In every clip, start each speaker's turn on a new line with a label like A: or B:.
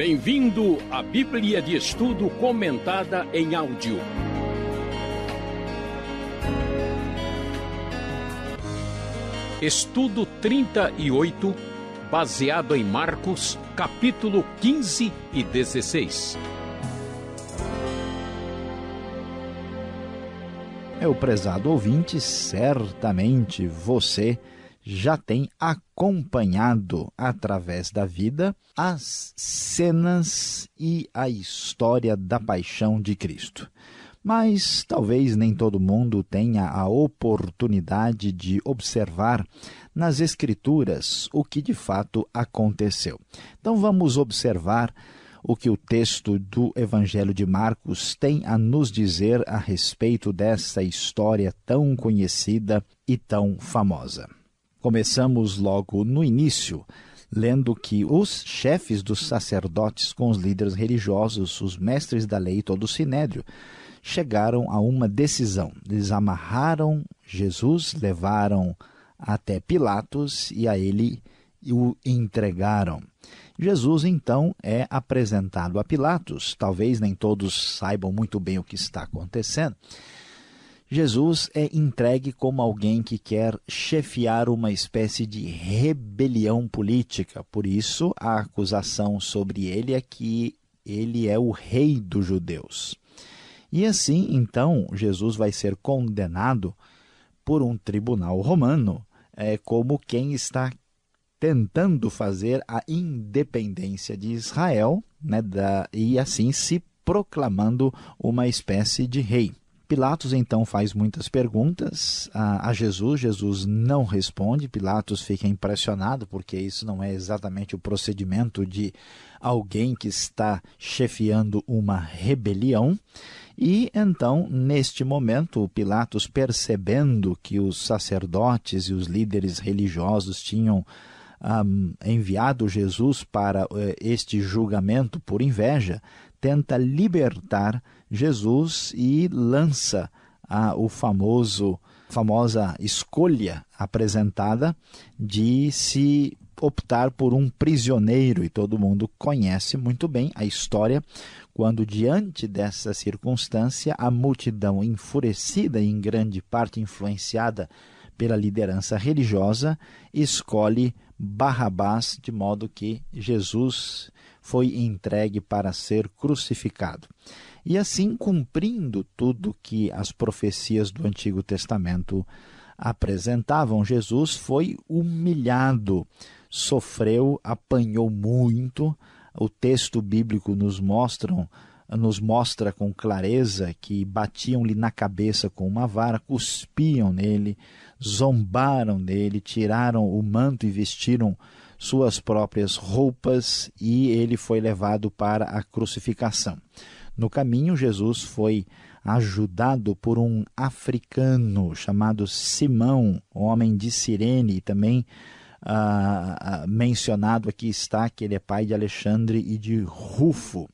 A: Bem-vindo à Bíblia de Estudo comentada em áudio. Estudo 38, baseado em Marcos, capítulo 15 e 16.
B: Meu prezado ouvinte, certamente você já tem acompanhado através da vida as cenas e a história da paixão de Cristo. Mas talvez nem todo mundo tenha a oportunidade de observar nas Escrituras o que de fato aconteceu. Então vamos observar o que o texto do Evangelho de Marcos tem a nos dizer a respeito dessa história tão conhecida e tão famosa. Começamos logo no início, lendo que os chefes dos sacerdotes com os líderes religiosos, os mestres da lei e todo o sinédrio, chegaram a uma decisão. Eles amarraram Jesus, levaram até Pilatos e a ele o entregaram. Jesus, então, é apresentado a Pilatos. Talvez nem todos saibam muito bem o que está acontecendo. Jesus é entregue como alguém que quer chefiar uma espécie de rebelião política. Por isso, a acusação sobre ele é que ele é o rei dos judeus. E assim, então, Jesus vai ser condenado por um tribunal romano, como quem está tentando fazer a independência de Israel, e assim se proclamando uma espécie de rei. Pilatos então faz muitas perguntas a Jesus. Jesus não responde. Pilatos fica impressionado, porque isso não é exatamente o procedimento de alguém que está chefiando uma rebelião. E então, neste momento, Pilatos, percebendo que os sacerdotes e os líderes religiosos tinham enviado Jesus para este julgamento por inveja, tenta libertar Jesus e lança a famosa escolha apresentada de se optar por um prisioneiro. E todo mundo conhece muito bem a história, quando diante dessa circunstância a multidão, enfurecida e em grande parte influenciada pela liderança religiosa, escolhe Barrabás, de modo que Jesus foi entregue para ser crucificado. E assim, cumprindo tudo que as profecias do Antigo Testamento apresentavam, Jesus foi humilhado, sofreu, apanhou muito. O texto bíblico nos mostra com clareza que batiam-lhe na cabeça com uma vara, cuspiam nele, zombaram dele, tiraram o manto e vestiram suas próprias roupas, e ele foi levado para a crucificação. No caminho, Jesus foi ajudado por um africano chamado Simão, homem de Cirene, e também mencionado aqui está que ele é pai de Alexandre e de Rufo.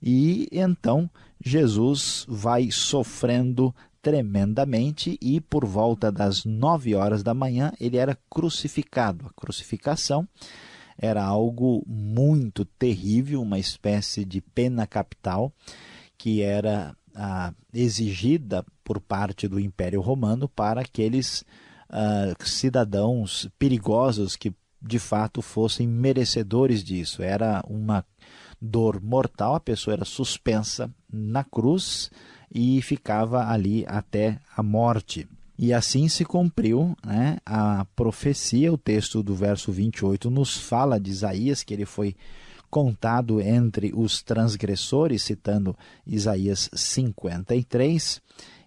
B: E então Jesus vai sofrendo tremendamente, e por volta das 9 horas da manhã ele era crucificado. A crucificação era algo muito terrível, uma espécie de pena capital que era exigida por parte do Império Romano para aqueles cidadãos perigosos que de fato fossem merecedores disso. Era uma dor mortal, a pessoa era suspensa na cruz e ficava ali até a morte. E assim se cumpriu, a profecia. O texto do verso 28 nos fala de Isaías, que ele foi contado entre os transgressores, citando Isaías 53,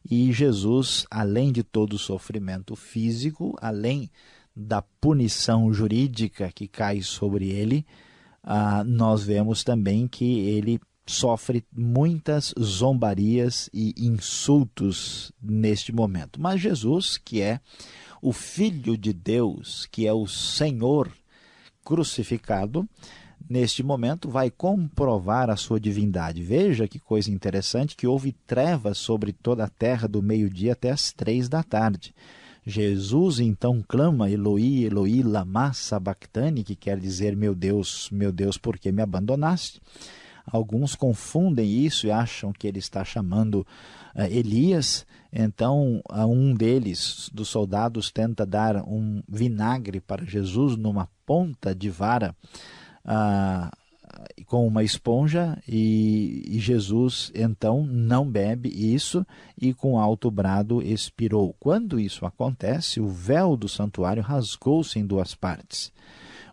B: e Jesus, além de todo o sofrimento físico, além da punição jurídica que cai sobre ele, nós vemos também que ele sofre muitas zombarias e insultos neste momento. Mas Jesus, que é o Filho de Deus, que é o Senhor crucificado, neste momento vai comprovar a sua divindade. Veja que coisa interessante, que houve trevas sobre toda a terra do meio-dia até as 3 da tarde. Jesus então clama Eloi, Eloi, lama sabachthani, que quer dizer meu Deus, por que me abandonaste? Alguns confundem isso e acham que ele está chamando Elias. Então, um dos soldados, tenta dar um vinagre para Jesus numa ponta de vara com uma esponja, e Jesus então não bebe isso e com alto brado expirou. Quando isso acontece, o véu do santuário rasgou-se em duas partes.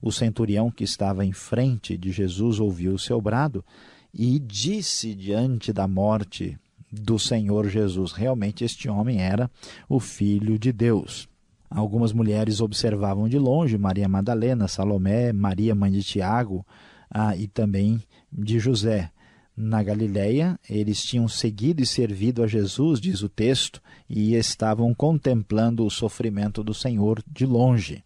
B: O centurião que estava em frente de Jesus ouviu o seu brado e disse diante da morte do Senhor Jesus: realmente este homem era o Filho de Deus. Algumas mulheres observavam de longe: Maria Madalena, Salomé, Maria mãe de Tiago e também de José. Na Galileia, eles tinham seguido e servido a Jesus, diz o texto, e estavam contemplando o sofrimento do Senhor de longe.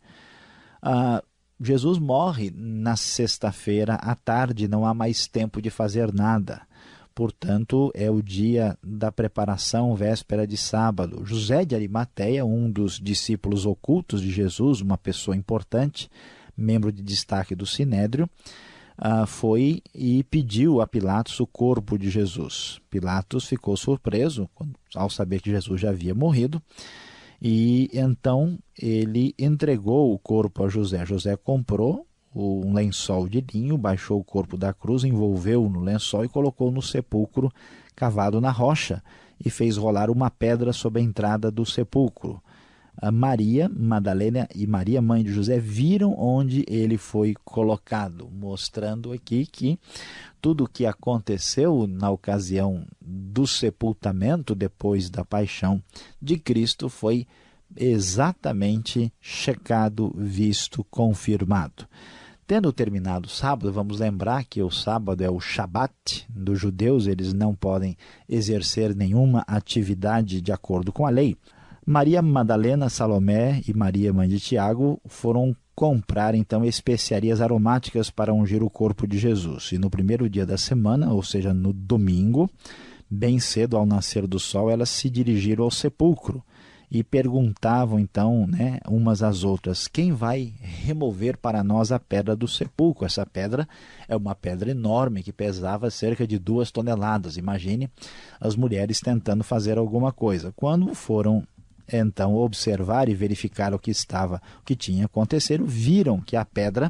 B: Jesus morre na sexta-feira à tarde, não há mais tempo de fazer nada. Portanto, é o dia da preparação, véspera de sábado. José de Arimateia, um dos discípulos ocultos de Jesus, uma pessoa importante, membro de destaque do Sinédrio, foi e pediu a Pilatos o corpo de Jesus. Pilatos ficou surpreso ao saber que Jesus já havia morrido, e então ele entregou o corpo a José. José comprou um lençol de linho, baixou o corpo da cruz, envolveu-o no lençol e colocou no sepulcro cavado na rocha e fez rolar uma pedra sobre a entrada do sepulcro. Maria Madalena e Maria, mãe de José, viram onde ele foi colocado, mostrando aqui que tudo o que aconteceu na ocasião do sepultamento depois da paixão de Cristo foi exatamente checado, visto, confirmado. Tendo terminado o sábado, vamos lembrar que o sábado é o Shabat dos judeus, eles não podem exercer nenhuma atividade de acordo com a lei. Maria Madalena, Salomé e Maria, mãe de Tiago, foram comprar então especiarias aromáticas para ungir o corpo de Jesus. E no primeiro dia da semana, ou seja, no domingo, bem cedo ao nascer do sol, elas se dirigiram ao sepulcro e perguntavam então, umas às outras: quem vai remover para nós a pedra do sepulcro? Essa pedra é uma pedra enorme que pesava cerca de 2 toneladas. Imagine as mulheres tentando fazer alguma coisa. Quando foram então observar e verificar o que tinha acontecido, viram que a pedra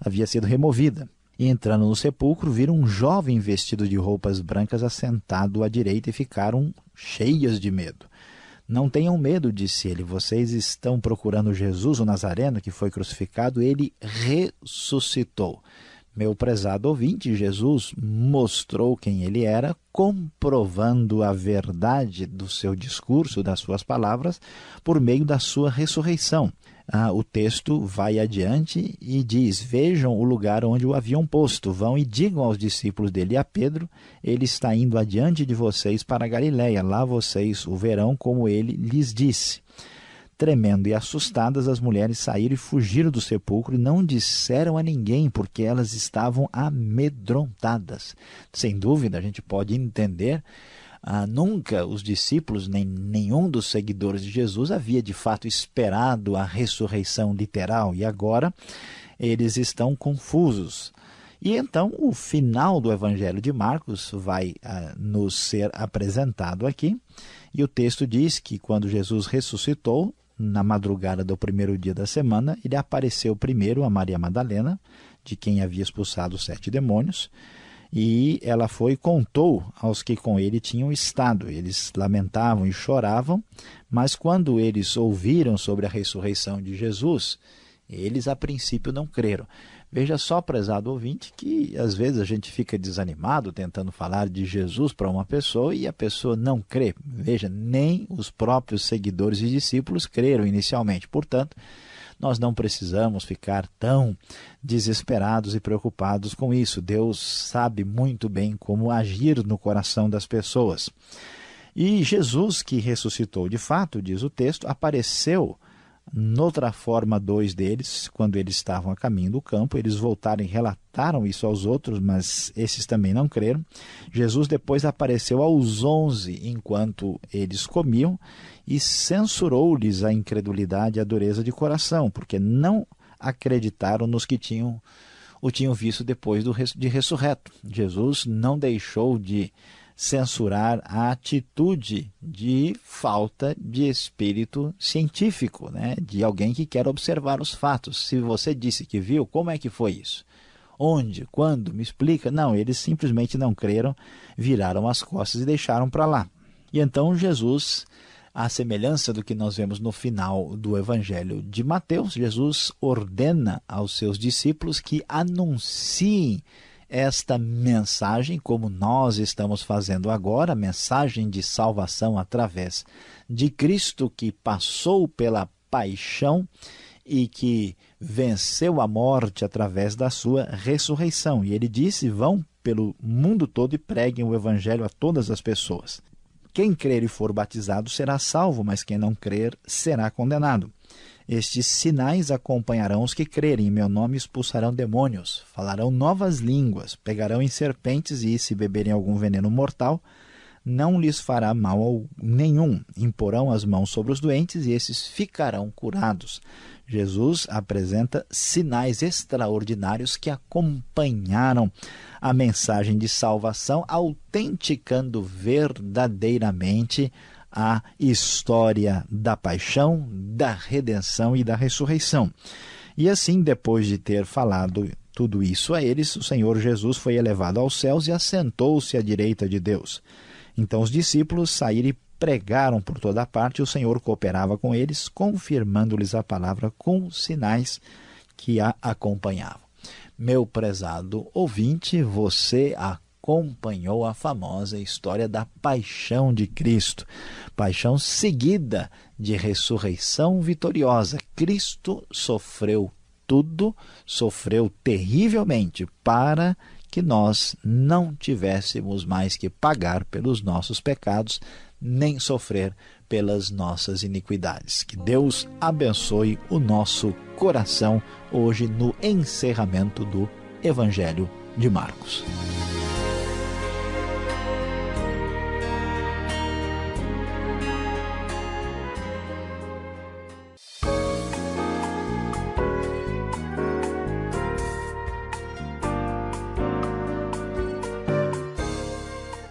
B: havia sido removida. E entrando no sepulcro, viram um jovem vestido de roupas brancas assentado à direita e ficaram cheias de medo. Não tenham medo, disse ele, vocês estão procurando Jesus, o Nazareno, que foi crucificado, ele ressuscitou. Meu prezado ouvinte, Jesus mostrou quem ele era, comprovando a verdade do seu discurso, das suas palavras, por meio da sua ressurreição. O texto vai adiante e diz: vejam o lugar onde o haviam posto, vão e digam aos discípulos dele e a Pedro, ele está indo adiante de vocês para a Galileia, lá vocês o verão como ele lhes disse. Tremendo e assustadas, as mulheres saíram e fugiram do sepulcro e não disseram a ninguém, porque elas estavam amedrontadas. Sem dúvida, a gente pode entender, nunca os discípulos, nem nenhum dos seguidores de Jesus havia de fato esperado a ressurreição literal, e agora eles estão confusos. E então o final do Evangelho de Marcos vai nos ser apresentado aqui, e o texto diz que quando Jesus ressuscitou, na madrugada do primeiro dia da semana, ele apareceu primeiro a Maria Madalena, de quem havia expulsado 7 demônios, e ela foi e contou aos que com ele tinham estado. Eles lamentavam e choravam, mas quando eles ouviram sobre a ressurreição de Jesus, eles a princípio não creram. Veja só, prezado ouvinte, que às vezes a gente fica desanimado tentando falar de Jesus para uma pessoa e a pessoa não crê. Veja, nem os próprios seguidores e discípulos creram inicialmente. Portanto, nós não precisamos ficar tão desesperados e preocupados com isso. Deus sabe muito bem como agir no coração das pessoas. E Jesus, que ressuscitou de fato, diz o texto, apareceu Noutra forma, 2 deles, quando eles estavam a caminho do campo, eles voltaram e relataram isso aos outros, mas esses também não creram. Jesus depois apareceu aos 11 enquanto eles comiam e censurou-lhes a incredulidade e a dureza de coração, porque não acreditaram nos que o tinham visto depois de ressurreto. Jesus não deixou de censurar a atitude de falta de espírito científico, né? De alguém que quer observar os fatos. Se você disse que viu, como é que foi isso? Onde? Quando? Me explica. Não, eles simplesmente não creram, viraram as costas e deixaram para lá. E então Jesus, à semelhança do que nós vemos no final do Evangelho de Mateus, Jesus ordena aos seus discípulos que anunciem esta mensagem, como nós estamos fazendo agora, a mensagem de salvação através de Cristo, que passou pela paixão e que venceu a morte através da sua ressurreição. E ele disse: vão pelo mundo todo e preguem o evangelho a todas as pessoas. Quem crer e for batizado será salvo, mas quem não crer será condenado. Estes sinais acompanharão os que crerem. Em meu nome expulsarão demônios, falarão novas línguas, pegarão em serpentes e, se beberem algum veneno mortal, não lhes fará mal nenhum. Imporão as mãos sobre os doentes e esses ficarão curados. Jesus apresenta sinais extraordinários que acompanharam a mensagem de salvação, autenticando verdadeiramente a história da paixão, da redenção e da ressurreição. E assim, depois de ter falado tudo isso a eles, o Senhor Jesus foi elevado aos céus e assentou-se à direita de Deus. Então os discípulos saíram e pregaram por toda parte, e o Senhor cooperava com eles, confirmando-lhes a palavra com sinais que a acompanhavam. Meu prezado ouvinte, você acompanhou a famosa história da paixão de Cristo, paixão seguida de ressurreição vitoriosa. Cristo sofreu tudo, sofreu terrivelmente para que nós não tivéssemos mais que pagar pelos nossos pecados, nem sofrer pelas nossas iniquidades. Que Deus abençoe o nosso coração hoje no encerramento do Evangelho de Marcos.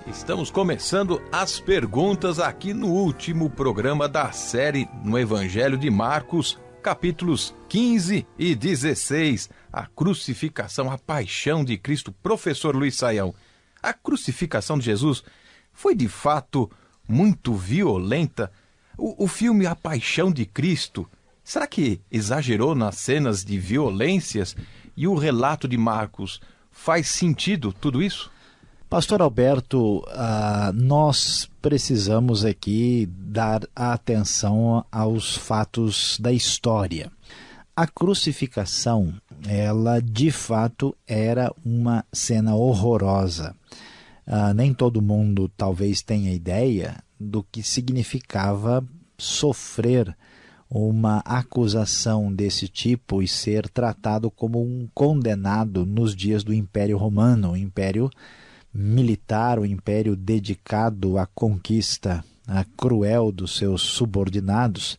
A: Estamos começando as perguntas aqui no último programa da série no Evangelho de Marcos, capítulos 15 e 16, a crucificação, a paixão de Cristo. Professor Luiz Saião, a crucificação de Jesus foi de fato muito violenta? O filme A Paixão de Cristo, será que exagerou nas cenas de violências? E o relato de Marcos faz sentido tudo isso?
B: Pastor Alberto, nós precisamos aqui dar atenção aos fatos da história. A crucificação, ela de fato era uma cena horrorosa. Nem todo mundo talvez tenha ideia do que significava sofrer uma acusação desse tipo e ser tratado como um condenado nos dias do Império Romano, o Império militar, o império dedicado à conquista cruel dos seus subordinados.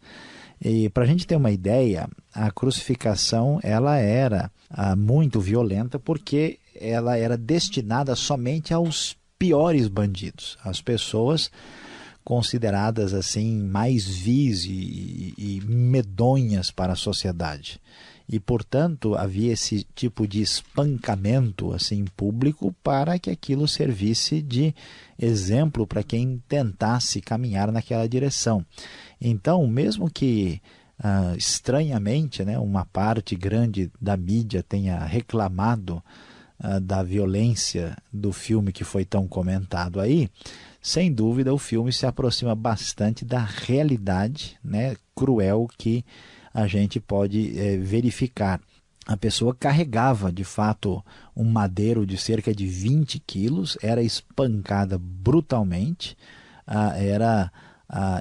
B: E para a gente ter uma ideia, a crucificação ela era muito violenta porque ela era destinada somente aos piores bandidos, às pessoas consideradas assim mais vis e medonhas para a sociedade. E, portanto, havia esse tipo de espancamento assim, público para que aquilo servisse de exemplo para quem tentasse caminhar naquela direção. Então, mesmo que estranhamente, né, uma parte grande da mídia tenha reclamado da violência do filme que foi tão comentado aí, sem dúvida o filme se aproxima bastante da realidade, né, cruel que a gente pode verificar. A pessoa carregava, de fato, um madeiro de cerca de 20 quilos, era espancada brutalmente, era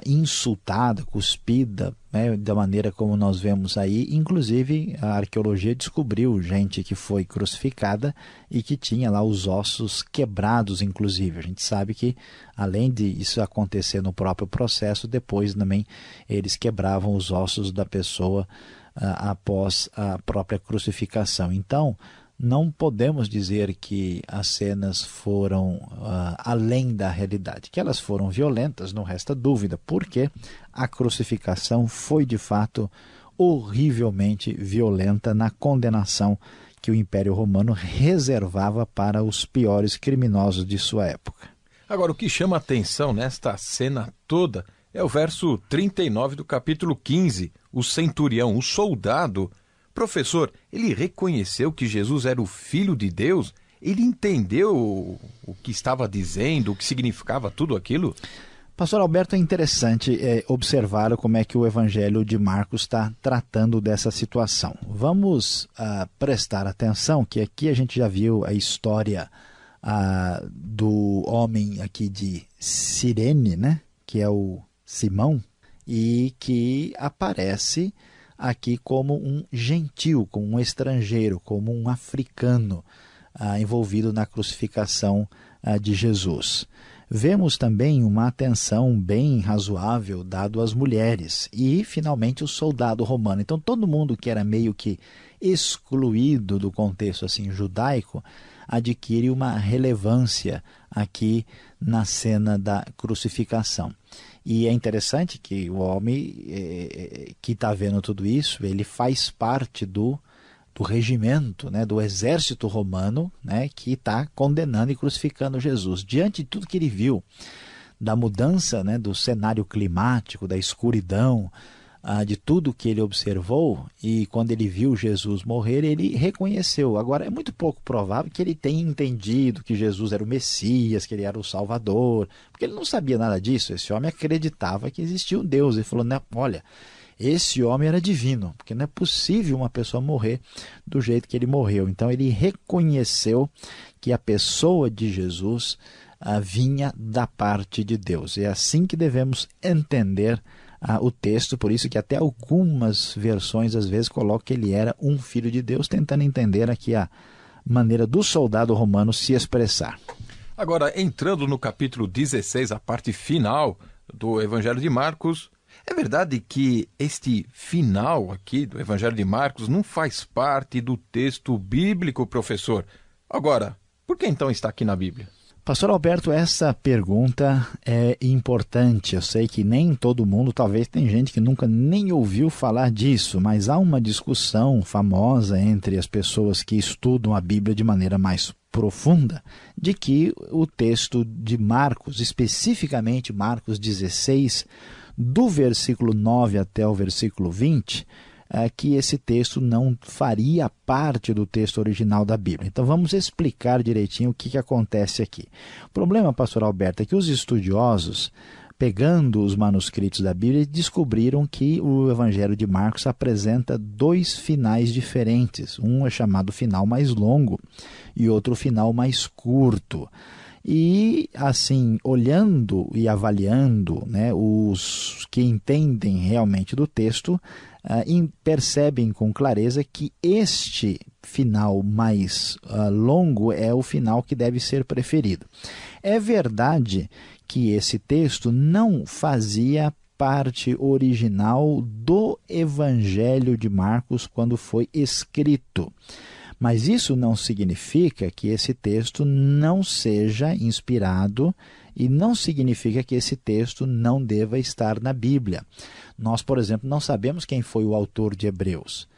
B: insultada, cuspida, né, da maneira como nós vemos aí. Inclusive, a arqueologia descobriu gente que foi crucificada e que tinha lá os ossos quebrados, inclusive. A gente sabe que, além de isso acontecer no próprio processo, depois também eles quebravam os ossos da pessoa após a própria crucificação. Então, não podemos dizer que as cenas foram além da realidade. Que elas foram violentas, não resta dúvida, porque a crucificação foi de fato horrivelmente violenta na condenação que o Império Romano reservava para os piores criminosos de sua época.
A: Agora, o que chama a atenção nesta cena toda é o verso 39 do capítulo 15, o centurião, o soldado. Professor, ele reconheceu que Jesus era o Filho de Deus? Ele entendeu o que estava dizendo, o que significava tudo aquilo?
B: Pastor Alberto, é interessante observar como é que o Evangelho de Marcos está tratando dessa situação. Vamos prestar atenção que aqui a gente já viu a história do homem aqui de Cirene, né? Que é o Simão, e que aparece aqui como um gentil, como um estrangeiro, como um africano envolvido na crucificação de Jesus. Vemos também uma atenção bem razoável dado às mulheres e, finalmente, o soldado romano. Então, todo mundo que era meio que excluído do contexto assim, judaico adquire uma relevância aqui na cena da crucificação. E é interessante que o homem que está vendo tudo isso, ele faz parte do regimento, né, do exército romano, né, que está condenando e crucificando Jesus. Diante de tudo que ele viu, da mudança, né, do cenário climático, da escuridão, de tudo que ele observou, e quando ele viu Jesus morrer, ele reconheceu. Agora, é muito pouco provável que ele tenha entendido que Jesus era o Messias, que ele era o Salvador, porque ele não sabia nada disso. Esse homem acreditava que existia um Deus. Ele falou, né, olha, esse homem era divino, porque não é possível uma pessoa morrer do jeito que ele morreu. Então, ele reconheceu que a pessoa de Jesus vinha da parte de Deus. É assim que devemos entender o texto, por isso que até algumas versões às vezes colocam que ele era um filho de Deus, tentando entender aqui a maneira do soldado romano se expressar.
A: Agora, entrando no capítulo 16, a parte final do Evangelho de Marcos, é verdade que este final aqui do Evangelho de Marcos não faz parte do texto bíblico, professor? Agora, por que então está aqui na Bíblia?
B: Pastor Alberto, essa pergunta é importante. Eu sei que nem todo mundo, talvez tem gente que nunca nem ouviu falar disso, mas há uma discussão famosa entre as pessoas que estudam a Bíblia de maneira mais profunda, de que o texto de Marcos, especificamente Marcos 16, do versículo 9 até o versículo 20, que esse texto não faria parte do texto original da Bíblia. Então vamos explicar direitinho o que acontece aqui. O problema, pastor Alberto, é que os estudiosos, pegando os manuscritos da Bíblia, descobriram que o Evangelho de Marcos apresenta dois finais diferentes. Um é chamado final mais longo e outro final mais curto. E, assim, olhando e avaliando, né, os que entendem realmente do texto, percebem com clareza que este final mais longo é o final que deve ser preferido. É verdade que esse texto não fazia parte original do Evangelho de Marcos quando foi escrito. Mas isso não significa que esse texto não seja inspirado e não significa que esse texto não deva estar na Bíblia. Nós, por exemplo, não sabemos quem foi o autor de Hebreus.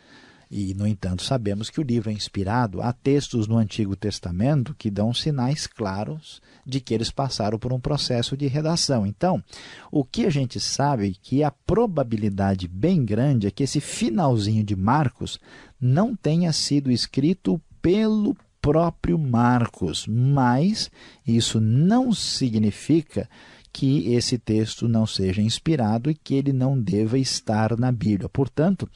B: E, no entanto, sabemos que o livro é inspirado. Há textos no Antigo Testamento que dão sinais claros de que eles passaram por um processo de redação. Então, o que a gente sabe é que a probabilidade bem grande é que esse finalzinho de Marcos não tenha sido escrito pelo próprio Marcos, mas isso não significa que esse texto não seja inspirado e que ele não deva estar na Bíblia. Portanto,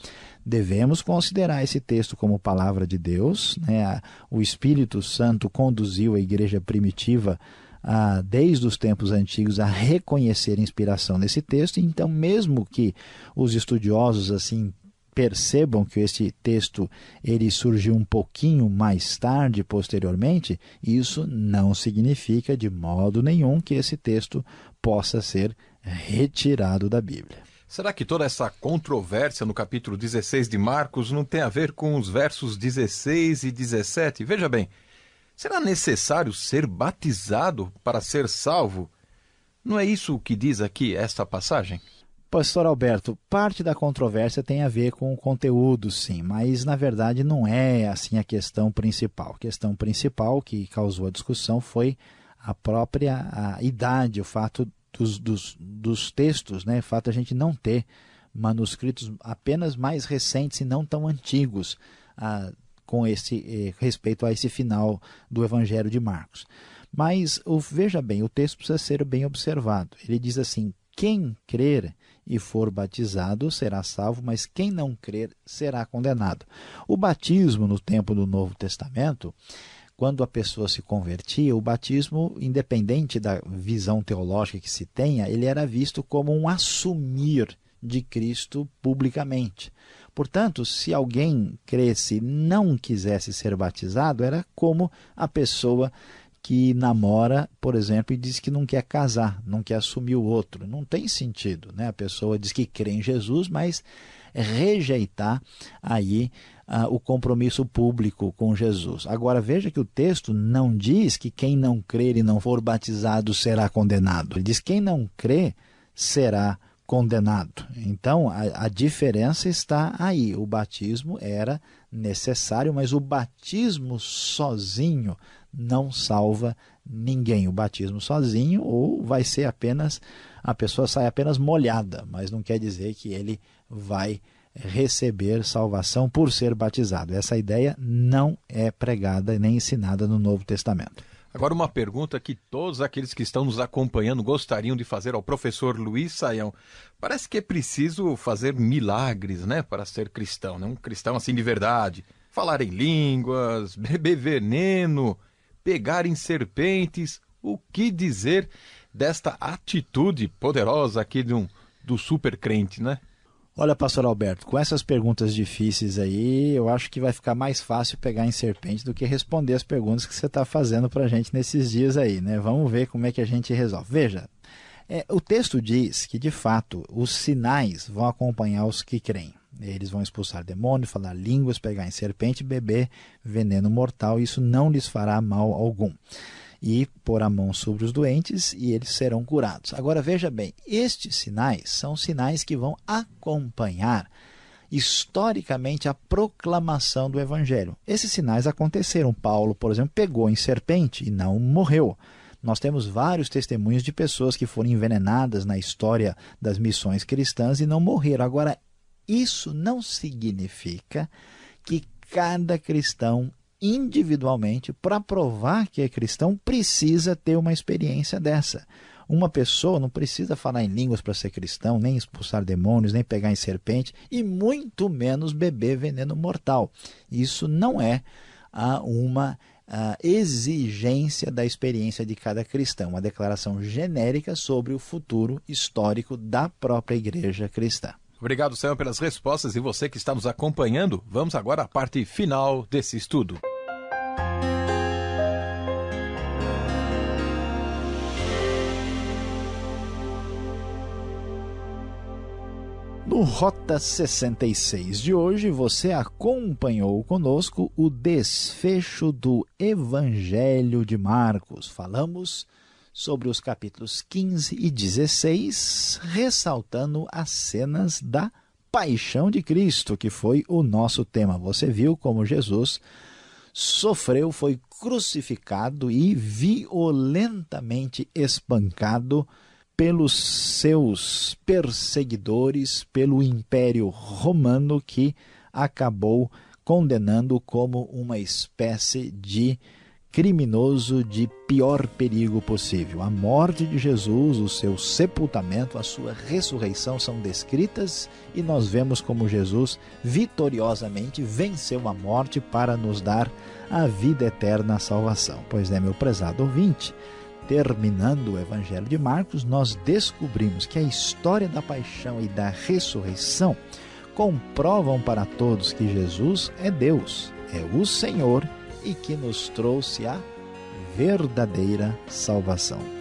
B: devemos considerar esse texto como palavra de Deus, né? O Espírito Santo conduziu a igreja primitiva desde os tempos antigos, a reconhecer inspiração nesse texto. Então, mesmo que os estudiosos assim percebam que este texto ele surgiu um pouquinho mais tarde, posteriormente, isso não significa de modo nenhum que esse texto possa ser retirado da Bíblia.
A: Será que toda essa controvérsia no capítulo 16 de Marcos não tem a ver com os versos 16 e 17? Veja bem, será necessário ser batizado para ser salvo? Não é isso o que diz aqui esta passagem?
B: Pastor Alberto, parte da controvérsia tem a ver com o conteúdo, sim, mas na verdade não é assim a questão principal. A questão principal que causou a discussão foi a própria idade, o fato dos textos, né? O fato de a gente não ter manuscritos apenas mais recentes e não tão antigos com esse respeito a esse final do Evangelho de Marcos. Mas veja bem, o texto precisa ser bem observado. Ele diz assim: quem crer e for batizado será salvo, mas quem não crer será condenado. O batismo no tempo do Novo Testamento, quando a pessoa se convertia, o batismo, independente da visão teológica que se tenha, ele era visto como um assumir de Cristo publicamente. Portanto, se alguém cresce e não quisesse ser batizado, era como a pessoa que namora, por exemplo, e diz que não quer casar, não quer assumir o outro. Não tem sentido, né? A pessoa diz que crê em Jesus, mas rejeitar aí o compromisso público com Jesus. Agora, veja que o texto não diz que quem não crer e não for batizado será condenado. Ele diz que quem não crê será condenado. Então, a diferença está aí. O batismo era necessário, mas o batismo sozinho não salva ninguém. O batismo sozinho ou vai ser apenas, a pessoa sai apenas molhada, mas não quer dizer que ele vai receber salvação por ser batizado. Essa ideia não é pregada nem ensinada no Novo Testamento.
A: Agora uma pergunta que todos aqueles que estão nos acompanhando gostariam de fazer ao professor Luiz Saião. Parece que é preciso fazer milagres, né, para ser cristão, né? Um cristão assim de verdade. Falar em línguas, beber veneno, pegar em serpentes. O que dizer desta atitude poderosa aqui do super crente, né?
B: Olha, pastor Alberto, com essas perguntas difíceis aí, eu acho que vai ficar mais fácil pegar em serpente do que responder as perguntas que você está fazendo para a gente nesses dias aí, né? Vamos ver como é que a gente resolve. Veja, o texto diz que, de fato, os sinais vão acompanhar os que creem. Eles vão expulsar demônios, falar línguas, pegar em serpente, beber veneno mortal. Isso não lhes fará mal algum. E pôr a mão sobre os doentes e eles serão curados. Agora veja bem, estes sinais são sinais que vão acompanhar historicamente a proclamação do Evangelho. Esses sinais aconteceram. Paulo, por exemplo, pegou em serpente e não morreu. Nós temos vários testemunhos de pessoas que foram envenenadas na história das missões cristãs e não morreram. Agora, isso não significa que cada cristão individualmente, para provar que é cristão, precisa ter uma experiência dessa. Uma pessoa não precisa falar em línguas para ser cristão, nem expulsar demônios, nem pegar em serpente, e muito menos beber veneno mortal. Isso não é uma exigência da experiência de cada cristão, uma declaração genérica sobre o futuro histórico da própria igreja cristã.
A: Obrigado, Sam, pelas respostas, e você que está nos acompanhando, vamos agora à parte final desse estudo.
B: No Rota 66 de hoje, você acompanhou conosco o desfecho do Evangelho de Marcos. Falamos sobre os capítulos 15 e 16, ressaltando as cenas da Paixão de Cristo, que foi o nosso tema. Você viu como Jesus sofreu, foi crucificado e violentamente espancado pelos seus perseguidores, pelo Império Romano, que acabou condenando como uma espécie de criminoso de pior perigo possível. A morte de Jesus, o seu sepultamento, a sua ressurreição são descritas e nós vemos como Jesus vitoriosamente venceu a morte para nos dar a vida eterna, a salvação. Pois é, meu prezado ouvinte, terminando o Evangelho de Marcos, nós descobrimos que a história da paixão e da ressurreição comprovam para todos que Jesus é Deus, é o Senhor e que nos trouxe a verdadeira salvação.